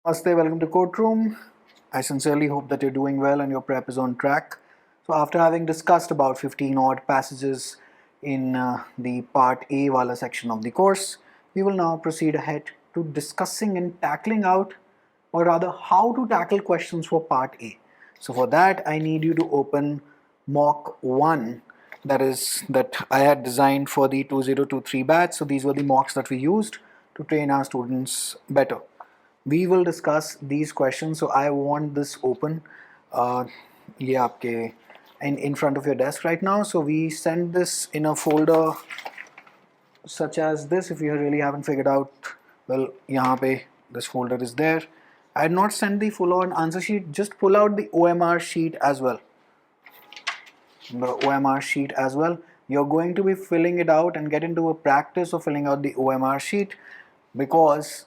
Namaste, welcome to Courtroom. I sincerely hope that you're doing well and your prep is on track. So after having discussed about 15 odd passages in the part A wala section of the course, we will now proceed ahead to discussing and tackling out, or rather how to tackle questions for part A. So for that I need you to open mock 1 that I had designed for the 2023 batch. So these were the mocks that we used to train our students better. We will discuss these questions. So I want this open ये आपके in front of your desk right now. So we send this in a folder such as this. If you really haven't figured out, well, यहाँ पे this folder is there. I had not sent the full on answer sheet. Just pull out the OMR sheet as well. The OMR sheet as well. You're going to be filling it out and get into a practice of filling out the OMR sheet, because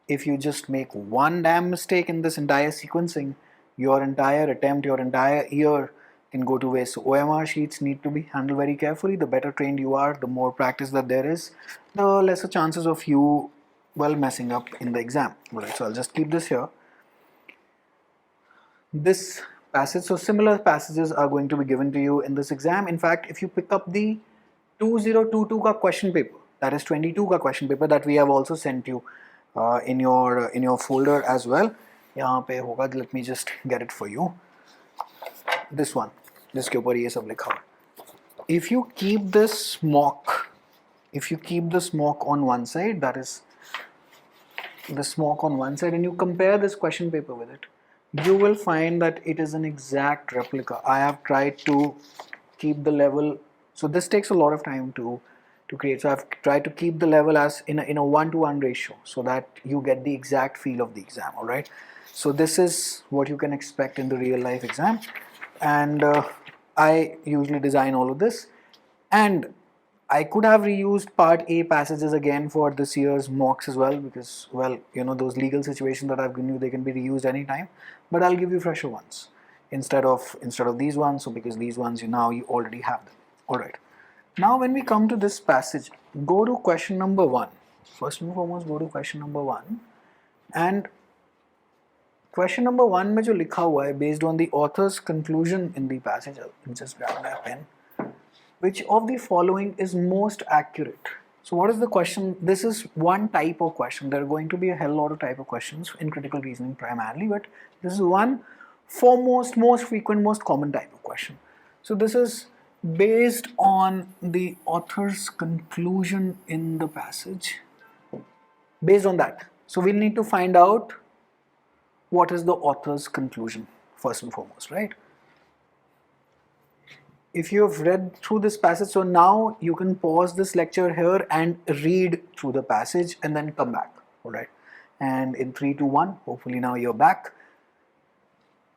if you just make one damn mistake in this entire sequencing, your entire attempt, your entire year can go to waste. So OMR sheets need to be handled very carefully. The better trained you are, the more practice that there is, the lesser chances of you, well, messing up in the exam. Alright, so I'll just keep this here. This passage, so similar passages are going to be given to you in this exam. In fact, if you pick up the 2022 ka question paper, that is 22 ka question paper that we have also sent you in your folder as well. यहाँ पे होगा, let me just get it for you. This one, जिसके ऊपर ये सब लिखा है. If you keep this mock on one side, that is this mock on one side, and you compare this question paper with it, you will find that it is an exact replica. I have tried to keep the level, so this takes a lot of time to create, so I've tried to keep the level as in a 1-to-1 ratio so that you get the exact feel of the exam. All right, so this is what you can expect in the real life exam, and I usually design all of this, and I could have reused part A passages again for this year's mocks as well, because, well, you know, those legal situations that I've given you, they can be reused anytime, but I'll give you fresher ones instead of these ones. So because these ones you already have them. All right, now when we come to this passage, go to question number 1. First and foremost, go to question number 1, and question number 1 में जो लिखा हुआ है, based on the author's conclusion in the passage, I'll just grab that pen. Which of the following is most accurate? So what is the question? This is one type of question. There are going to be a hell lot of type of questions in critical reasoning primarily, but this is one foremost, most frequent, most common type of question. So this is based on the author's conclusion in the passage. Based on that, so we'll need to find out what is the author's conclusion first and foremost, right? If you have read through this passage, so now you can pause this lecture here and read through the passage and then come back. All right, and in 3, 2, 1, hopefully now you're back.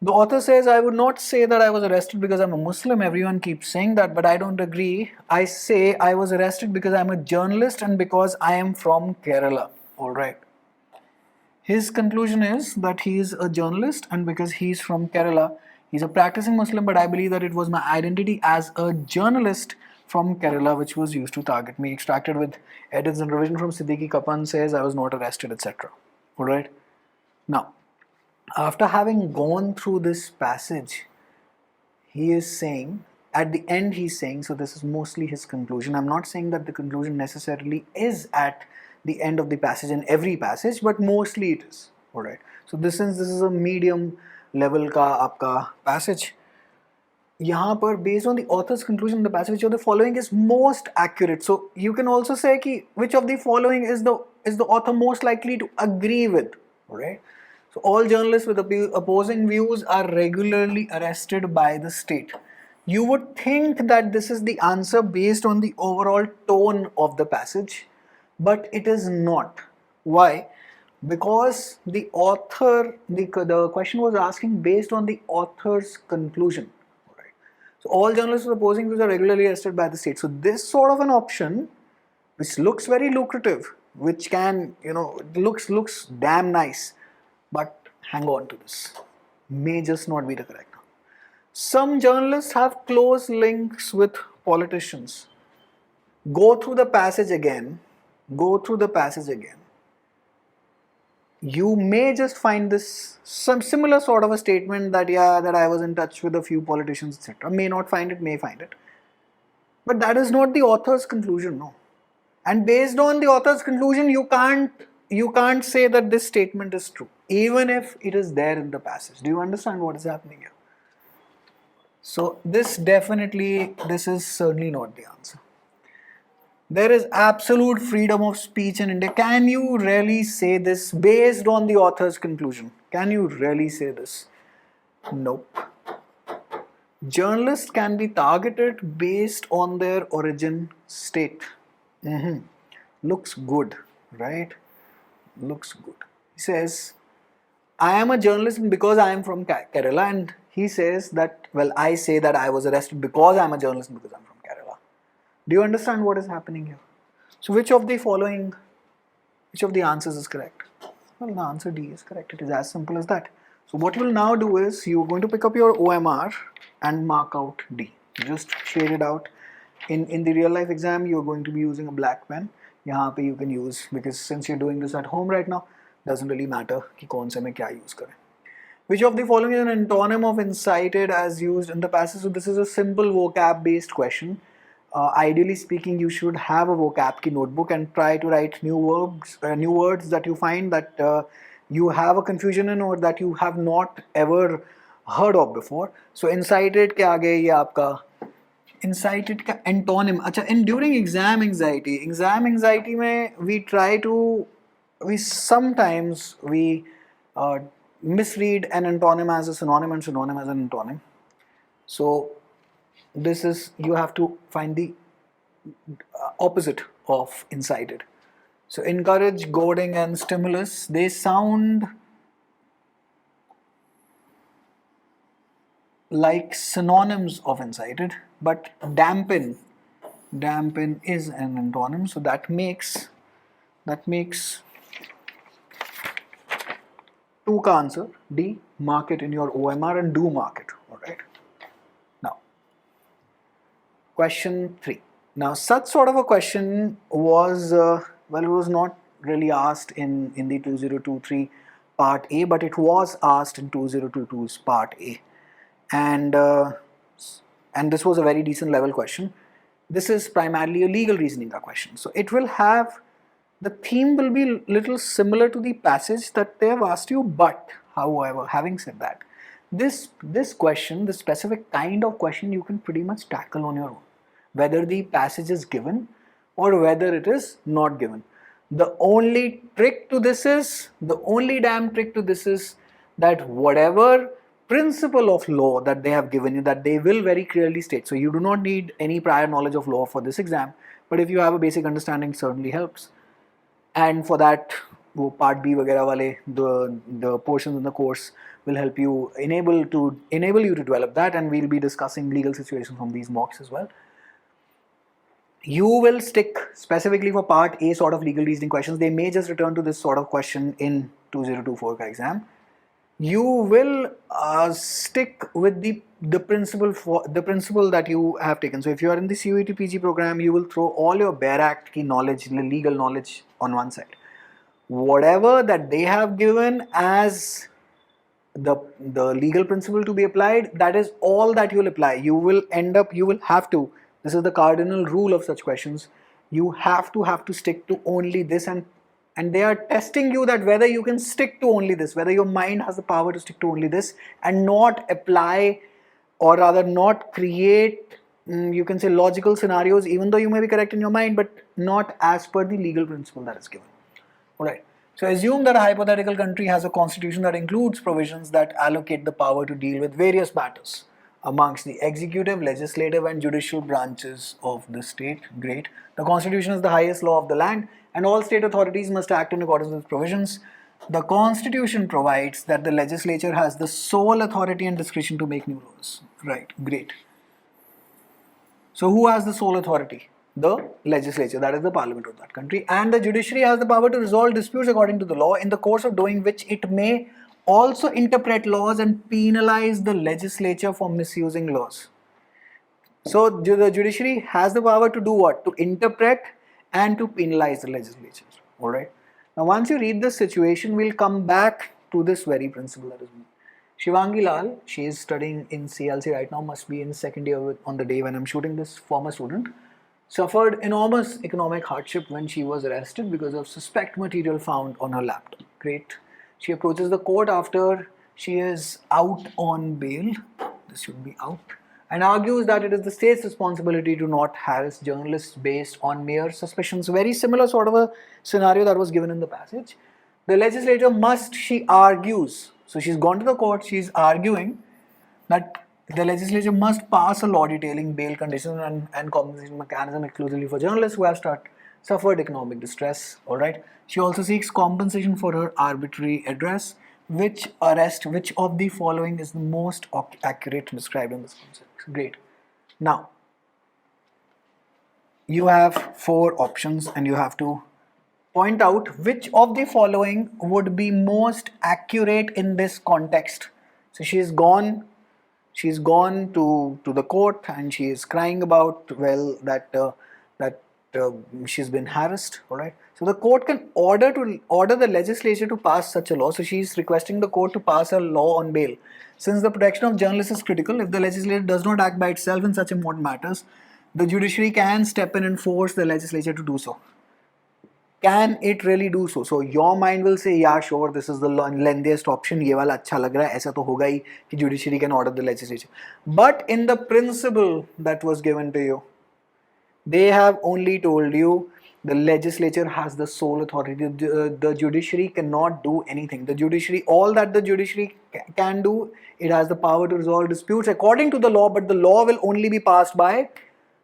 The author says, I would not say that I was arrested because I'm a Muslim. Everyone keeps saying that, but I don't agree. I say I was arrested because I'm a journalist and because I am from Kerala. All right. His conclusion is that he is a journalist, and because he's from Kerala, he's a practicing Muslim, but I believe that it was my identity as a journalist from Kerala which was used to target me. Extracted with edits and revision from Siddiqui Kapan says I was not arrested, etc. Alright. Now, after having gone through this passage, he is saying, at the end he's saying, so this is mostly his conclusion. I'm not saying that the conclusion necessarily is at the end of the passage in every passage, but mostly it is. Alright. So this is a medium level का आपका passage. यहाँ पर based on the author's conclusion in the passage, which of the following is most accurate? So you can also say कि which of the following is the author most likely to agree with. Alright. So all journalists with opposing views are regularly arrested by the state. You would think that this is the answer based on the overall tone of the passage, but it is not. Why? Because the author, the question was asking based on the author's conclusion. Right. So all journalists with opposing views are regularly arrested by the state. So this sort of an option, which looks very lucrative, which can, you know, looks damn nice, but hang on to this, may just not be the correct one. Some journalists have close links with politicians. Go through the passage again. you may just find this some similar sort of a statement that that I was in touch with a few politicians, etc. May not find it, may find it. But that is not the author's conclusion, no. And based on the author's conclusion, you can't say that this statement is true, even if it is there in the passage. Do you understand what is happening here? So this is certainly not the answer. There is absolute freedom of speech in India. Can you really say this based on the author's conclusion? Can you really say this? Nope. Journalists can be targeted based on their origin state. Looks good, right? Looks good. He says, I am a journalist because I am from Kerala, and he says that, well, I say that I was arrested because I am a journalist because I am from Kerala. Do you understand what is happening here? So which of the answers is correct? Well, the answer D is correct. It is as simple as that. So what you will now do is you are going to pick up your OMR and mark out D. Just shade it out. In the real life exam, you are going to be using a black pen. यहाँ पे you can use, because since you're doing this at home right now, doesn't really matter कि कौन से में क्या use करें. Which of the following is an antonym of incited as used in the passage? So this is a simple vocab based question. Ideally speaking, you should have a vocab ki notebook and try to write new words that you find that you have a confusion in or that you have not ever heard of before. So incited के आगे ये आपका incited का antonym. अच्छा, and during exam anxiety में we sometimes misread an antonym as a synonym and synonym as an antonym. So this is, you have to find the opposite of incited. So encourage, goading and stimulus, they sound like synonyms of incited, but dampen is an antonym, so that makes 2 का answer D. Mark it in your OMR and do mark it. Alright. Now, question 3. Now, such sort of a question was, well, it was not really asked in the 2023 part A, but it was asked in 2022's part A. And this was a very decent level question. This is primarily a legal reasoning question. So it will have, the theme will be little similar to the passage that they have asked you, but however, having said that, this question, this specific kind of question, you can pretty much tackle on your own, whether the passage is given or whether it is not given. The only damn trick to this is that whatever principle of law that they have given you, that they will very clearly state. So you do not need any prior knowledge of law for this exam, but if you have a basic understanding, it certainly helps. And for that, part B वगैरह वाले, the portions in the course will help you, enable you to develop that, and we'll be discussing legal situations from these mocks as well. You will stick specifically for part A sort of legal reasoning questions. They may just return to this sort of question in 2024 ka exam. You will stick with the principle that you have taken. So if you are in the CUETPG program, you will throw all your Bare Act ki knowledge, legal knowledge on one side. Whatever that they have given as the legal principle to be applied, that is all that you will apply. You will have to, this is the cardinal rule of such questions, you have to stick to only this, and they are testing you that whether you can stick to only this, whether your mind has the power to stick to only this and not apply, or rather not create, you can say, logical scenarios, even though you may be correct in your mind, but not as per the legal principle that is given. Alright. So assume that a hypothetical country has a constitution that includes provisions that allocate the power to deal with various matters amongst the executive, legislative and judicial branches of the state. Great. The constitution is the highest law of the land, and all state authorities must act in accordance with provisions. The constitution provides that the legislature has the sole authority and discretion to make new laws. Right, great. So who has the sole authority? The legislature, that is the parliament of that country, and the judiciary has the power to resolve disputes according to the law, in the course of doing which it may also interpret laws and penalize the legislature for misusing laws. So the judiciary has the power to do what? To interpret and to penalize the legislature. Alright. Now once you read this situation, we'll come back to this very principle that is Shivangi Lal, she is studying in CLC right now, must be in second year on the day when I'm shooting this, former student, suffered enormous economic hardship when she was arrested because of suspect material found on her laptop. Great. She approaches the court after she is out on bail, this should be out, and argues that it is the state's responsibility to not harass journalists based on mere suspicions. Very similar sort of a scenario that was given in the passage. The legislature must, she argues, so she's gone to the court, she's arguing that the legislature must pass a law detailing bail conditions and compensation mechanism exclusively for journalists who have suffered economic distress. Alright. She also seeks compensation for her arbitrary arrest. Which of the following is the most accurate described in this concept? Great. Now, you have 4 options and you have to point out which of the following would be most accurate in this context. So she's gone to the court and she is crying about, well, that she's been harassed. All right. So the court can order the legislature to pass such a law. So she's requesting the court to pass a law on bail. Since the protection of journalists is critical, if the legislature does not act by itself in such important matters, the judiciary can step in and force the legislature to do so. Can it really do so? So your mind will say, yeah, sure, this is the lengthiest option. ये वाला अच्छा लग रहा है, ऐसा तो होगा ही कि judiciary can order the legislature. But in the principle that was given to you, they have only told you the legislature has the sole authority. The judiciary cannot do anything. The judiciary, all that the judiciary can do, it has the power to resolve disputes according to the law, but the law will only be passed by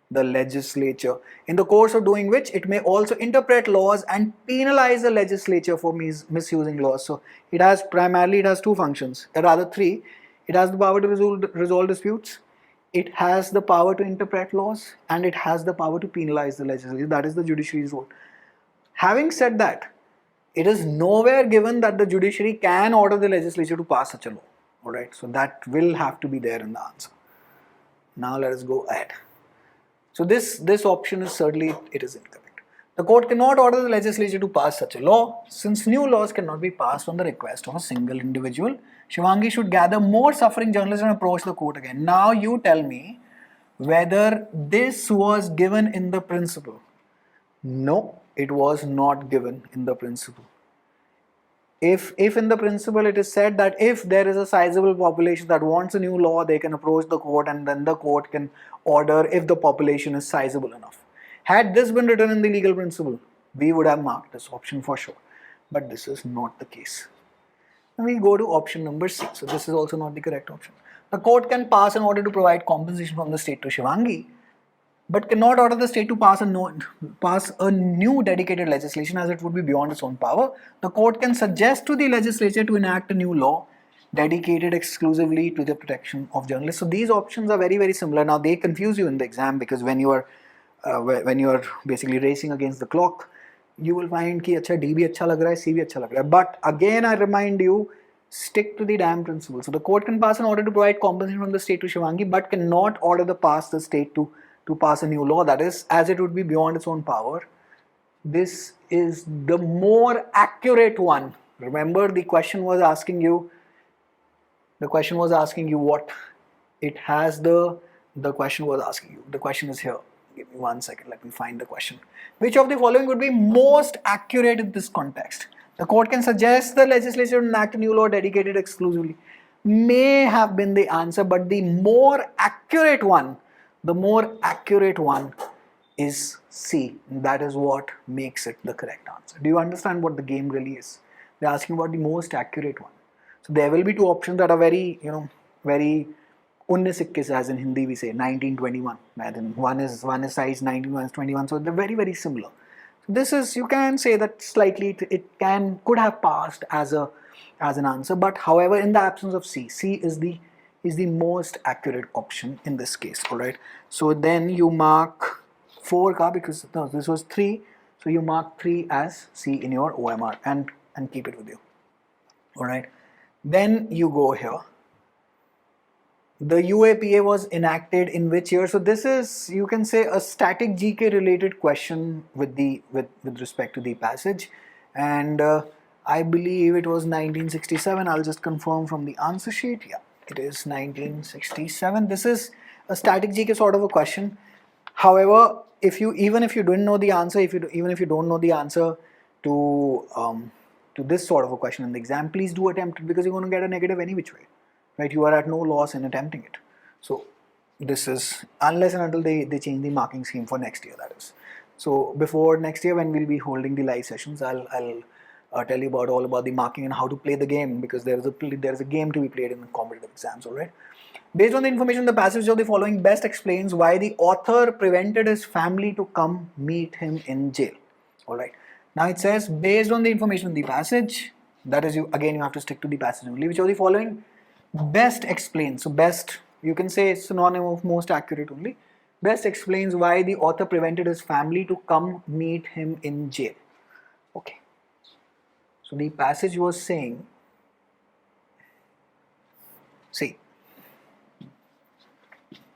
the legislature, in the course of doing which it may also interpret laws and penalize the legislature for misusing laws. So it has 2 functions, or rather 3. It has the power to resolve disputes, it has the power to interpret laws, and it has the power to penalize the legislature. That is the judiciary's role. Having said that, it is nowhere given that the judiciary can order the legislature to pass such a law. Alright, so that will have to be there in the answer. Now let us go ahead. So this option is certainly, it is incorrect. The court cannot order the legislature to pass such a law. Since new laws cannot be passed on the request of a single individual, Shivangi should gather more suffering journalists and approach the court again. Now you tell me whether this was given in the principle. No, it was not given in the principle. If in the principle it is said that if there is a sizable population that wants a new law, they can approach the court and then the court can order if the population is sizable enough. Had this been written in the legal principle, we would have marked this option for sure. But this is not the case. And we go to option number C. So this is also not the correct option. The court can pass an order to provide compensation from the state to Shivangi, but cannot order the state to pass a new dedicated legislation, as it would be beyond its own power. The court can suggest to the legislature to enact a new law dedicated exclusively to the protection of journalists. So these options are very, very similar. Now they confuse you in the exam because when you are basically racing against the clock, you will find कि अच्छा D भी अच्छा लग रहा है, C भी अच्छा लग रहा है. But again, I remind you, stick to the damn principle. So the court can pass an order to provide compensation from the state to Shivangi, but cannot order the state to pass a new law, that is, as it would be beyond its own power. This is the more accurate one. Remember, the question was asking you what it has. The question was asking you, the question is here. Give me 1 second, let me find the question. Which of the following would be most accurate in this context? The court can suggest the legislature to enact a new law dedicated exclusively. May have been the answer, but the more accurate one is C. That is what makes it the correct answer. Do you understand what the game really is? They're asking about the most accurate one. So there will be 2 options that are very, very 1921, as in Hindi we say 1921. One is size 19, one is 21. So they're very, very similar. So this is, you can say that slightly it could have passed as an answer, but however, in the absence of C is the most accurate option in this case. All right. So then you mark 4 because no, this was 3. So you mark 3 as C in your OMR and keep it with you. All right. Then you go here. The UAPA was enacted in which year? So this is, you can say, a static GK related question with respect to the passage, and I believe it was 1967. I'll just confirm from the answer sheet. Yeah, it is 1967. This is a static GK sort of a question. However, even if you don't know the answer, even if you don't know the answer to this sort of a question in the exam, please do attempt it, because you're going to get a negative any which way, right? You are at no loss in attempting it. So this is unless and until they change the marking scheme for next year, that is. So before next year, when we'll be holding the live sessions, I'll tell you all about the marking and how to play the game, because there is a game to be played in the competitive exams. All right. Based on the information, the passage of the following best explains why the author prevented his family to come meet him in jail. All right. Now it says, based on the information in the passage, that is, you have to stick to the passage only, which of the following best explains. So best, you can say synonym of most accurate only. Best explains why the author prevented his family to come meet him in jail. Okay. So the passage was saying, see,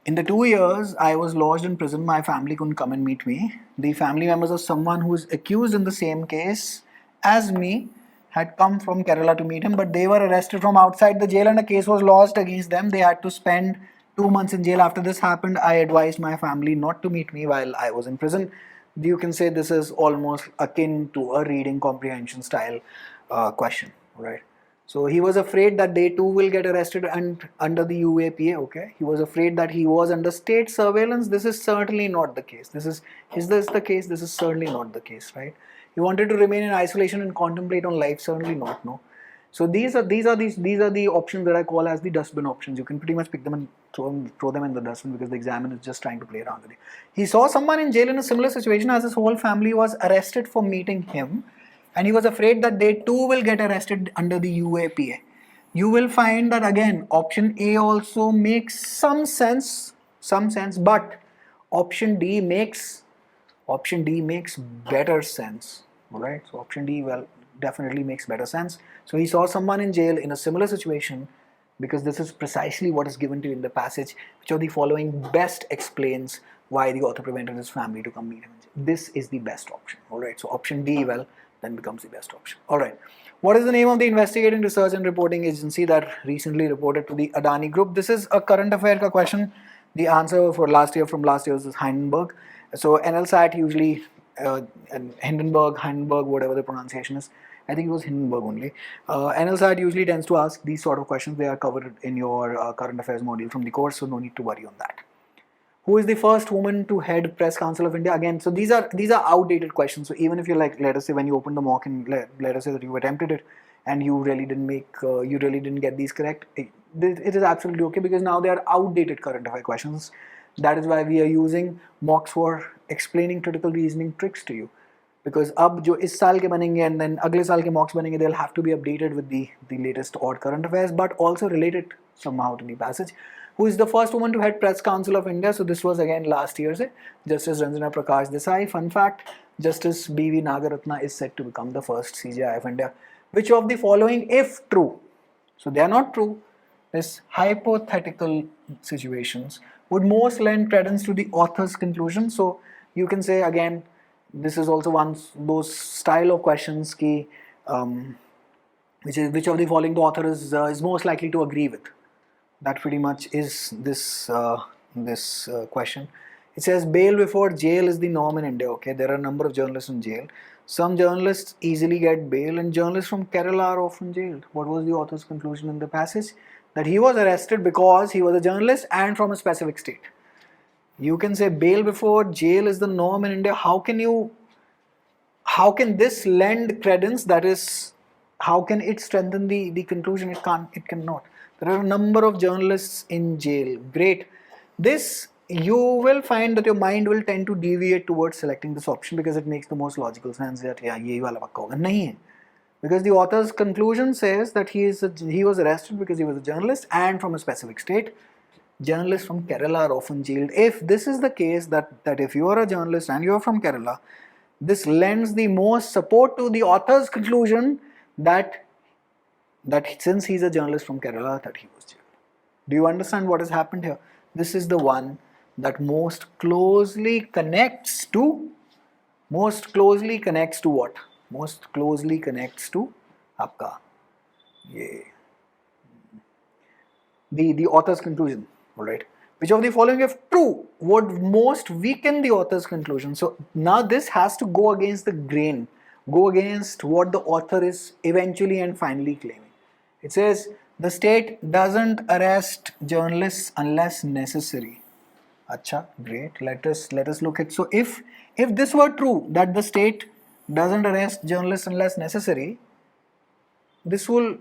in the 2 years I was lodged in prison, my family couldn't come and meet me. The family members of someone who is accused in the same case as me had come from Kerala to meet him, but they were arrested from outside the jail and a case was lodged against them. They had to spend 2 months in jail. After this happened, I advised my family not to meet me while I was in prison. You can say this is almost akin to a reading comprehension style question, right? So he was afraid that they too will get arrested and under the UAPA. Okay, he was afraid that he was under state surveillance. This is certainly not the case. Is this the case? This is certainly not the case, right? He wanted to remain in isolation and contemplate on life. Certainly not. No. So these are the options that I call as the dustbin options. You can pretty much pick them and throw them in the dustbin, because the examiner is just trying to play around with it. He saw someone in jail in a similar situation as his whole family was arrested for meeting him, and he was afraid that they too will get arrested under the UAPA. You will find that again option A also makes some sense, but option D makes better sense. Alright, so option D definitely makes better sense. So he saw someone in jail in a similar situation, because this is precisely what is given to you in the passage. Which of the following best explains why the author prevented his family to come meet him in jail? This is the best option. Alright, so option D then becomes the best option. Alright, what is the name of the investigating research and reporting agency that recently reported to the Adani Group? This is a current affair question. The answer from last year is Hindenburg. So NLSAT usually Hindenburg, whatever the pronunciation is. I think it was Hindenburg only. NLSAT usually tends to ask these sort of questions. They are covered in your current affairs module from the course, so no need to worry on that. Who is the first woman to head Press Council of India? Again, so these are outdated questions. So even if you let us say when you open the mock and let us say that you attempted it and you really didn't get these correct, it is absolutely okay, because now they are outdated current affair questions. That is why we are using mocks for explaining critical reasoning tricks to you. Because अब जो इस साल के बनेंगे and then अगले साल के mocks बनेंगे, they'll have to be updated with the latest odd current affairs, but also related somehow to the passage. Who is the first woman to head Press Council of India? So this was again last year. Justice Ranjana Prakash Desai. Fun fact: Justice B.V. Nagaratna is said to become the first CJI of India. Which of the following, if true, so they are not true, is hypothetical situations, would most lend credence to the author's conclusion? So you can say again, this is also one those style of questions which of the following the author is most likely to agree with. That pretty much is this question. It says bail before jail is the norm in India. Okay, there are a number of journalists in jail. Some journalists easily get bail, and journalists from Kerala are often jailed. What was the author's conclusion in the passage? That he was arrested because he was a journalist and from a specific state. You can say bail before jail is the norm in India. How can this lend credence? That is, how can it strengthen the conclusion? It cannot. There are a number of journalists in jail. Great. This, you will find that your mind will tend to deviate towards selecting this option because it makes the most logical sense that yeah, yehi wala pakka hoga. Nahi hai. Because the author's conclusion says that he was arrested because he was a journalist and from a specific state. Journalists from Kerala are often jailed. If this is the case, that if you are a journalist and you are from Kerala, this lends the most support to the author's conclusion that since he is a journalist from Kerala, that he was jailed. Do you understand what has happened here? This is the one that most closely connects to what? most closely connects to आपका ये the author's conclusion, all right. Which of the following, if true, would most weaken the author's conclusion? So now this has to go against the grain, go against what the author is eventually and finally claiming. It says the state doesn't arrest journalists unless necessary. Acha, great. Let us look at. So if this were true, that the state doesn't arrest journalists unless necessary, this will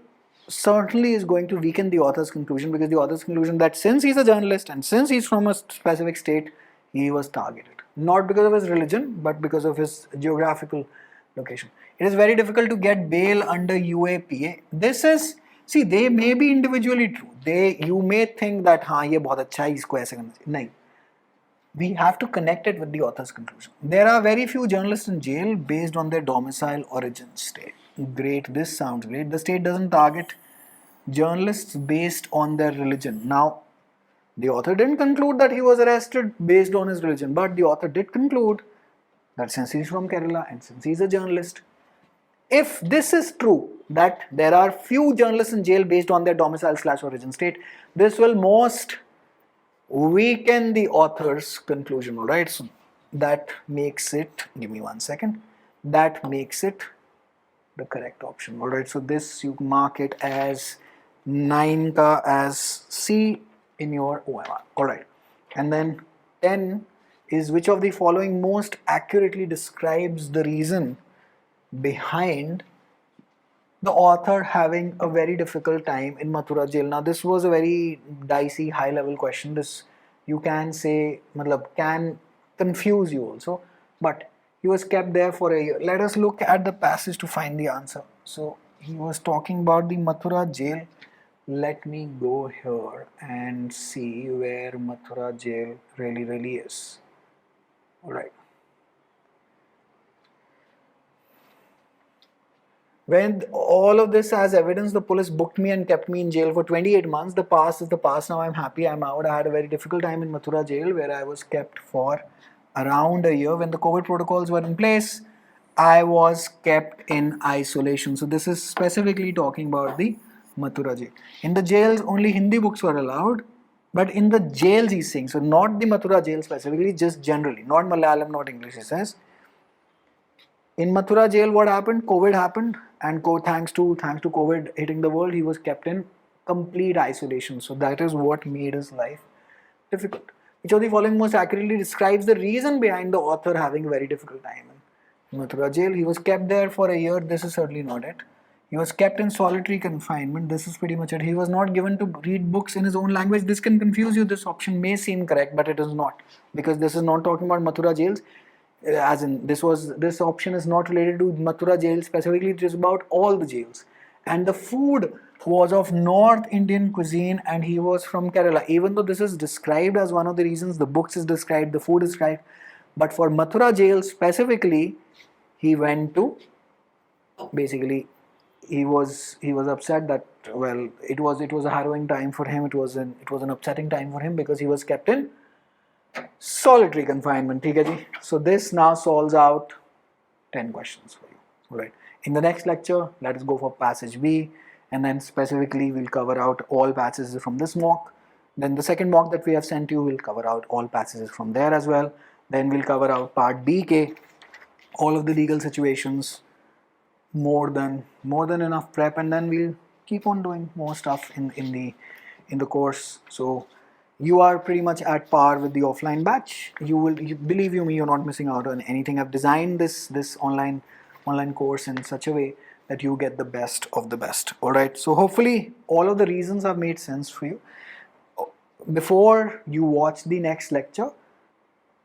certainly is going to weaken the author's conclusion, because the author's conclusion that since he's a journalist and since he's from a specific state, he was targeted. Not because of his religion, but because of his geographical location. It is very difficult to get bail under UAPA. This is, see, they may be individually true. You may think that, हाँ ये बहुत अच्छा है, इसको ऐसे करना चाहिए. नहीं. We have to connect it with the author's conclusion. There are very few journalists in jail based on their domicile origin state. Great, this sounds great. The state doesn't target journalists based on their religion. Now, the author didn't conclude that he was arrested based on his religion, but the author did conclude that since he's from Kerala and since he's a journalist, if this is true, that there are few journalists in jail based on their domicile/origin state, this will most weaken the author's conclusion, alright? So that makes it, give me 1 second, that makes it the correct option, alright? So this you mark it as 9 ka as C in your OMR, alright? And then 10 is which of the following most accurately describes the reason behind the author having a very difficult time in Mathura jail. Now this was a very dicey high level question. This you can say can confuse you also, but he was kept there for a year. Let us look at the passage to find the answer. So he was talking about the Mathura jail. Let me go here and see where Mathura jail really is. Alright. When all of this as evidence, the police booked me and kept me in jail for 28 months. The past is the past. Now I'm happy, I'm out. I had a very difficult time in Mathura jail where I was kept for around a year. When the COVID protocols were in place, I was kept in isolation. So this is specifically talking about the Mathura jail. In the jails, only Hindi books were allowed. But in the jails, he's saying, so not the Mathura jail specifically, just generally, not Malayalam, not English, he says. In Mathura jail, what happened? COVID happened, and thanks to COVID hitting the world, he was kept in complete isolation. So that is what made his life difficult. Which of the following most accurately describes the reason behind the author having a very difficult time in Mathura jail? He was kept there for a year. This is certainly not it. He was kept in solitary confinement. This is pretty much it. He was not given to read books in his own language. This can confuse you. This option may seem correct, but it is not, because this is not talking about Mathura jails. As in, this option is not related to Mathura jail specifically. It is about all the jails. And the food was of North Indian cuisine, and he was from Kerala. Even though this is described as one of the reasons, the books is described, the food is described, but for Mathura jail specifically, he went to, basically, he was upset that, well, it was a harrowing time for him. It was an upsetting time for him because he was kept in solitary confinement. ठीक है जी? So this now solves out 10 questions for you. Alright. In the next lecture, let us go for passage B, and then specifically we'll cover out all passages from this mock. Then the second mock that we have sent you will cover out all passages from there as well. Then we'll cover out part BK, all of the legal situations, more than enough prep, and then we'll keep on doing more stuff in the course. So you are pretty much at par with the offline batch. Believe you me, you're not missing out on anything. I've designed this online course in such a way that you get the best of the best. All right. So hopefully all of the reasons have made sense for you. Before you watch the next lecture,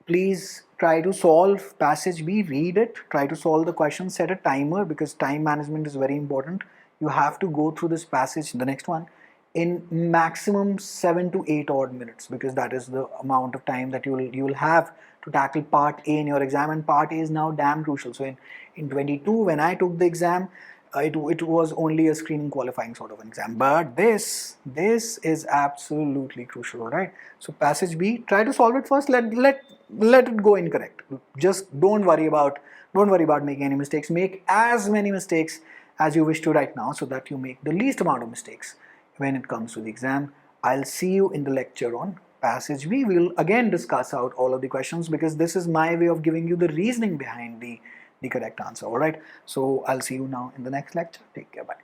please try to solve passage B, read it, try to solve the question, set a timer, because time management is very important. You have to go through this passage, the next one, in maximum 7 to 8 odd minutes, because that is the amount of time that you will have to tackle part A in your exam, and part A is now damn crucial. So in 22, when I took the exam, it was only a screening qualifying sort of an exam, but this is absolutely crucial. All right, so passage B, try to solve it first. Let let it go incorrect. Just don't worry about making any mistakes. Make as many mistakes as you wish to right now, so that you make the least amount of mistakes when it comes to the exam. I'll see you in the lecture on passage. We will again discuss out all of the questions, because this is my way of giving you the reasoning behind the correct answer. All right, so I'll see you now in the next lecture. Take care. Bye.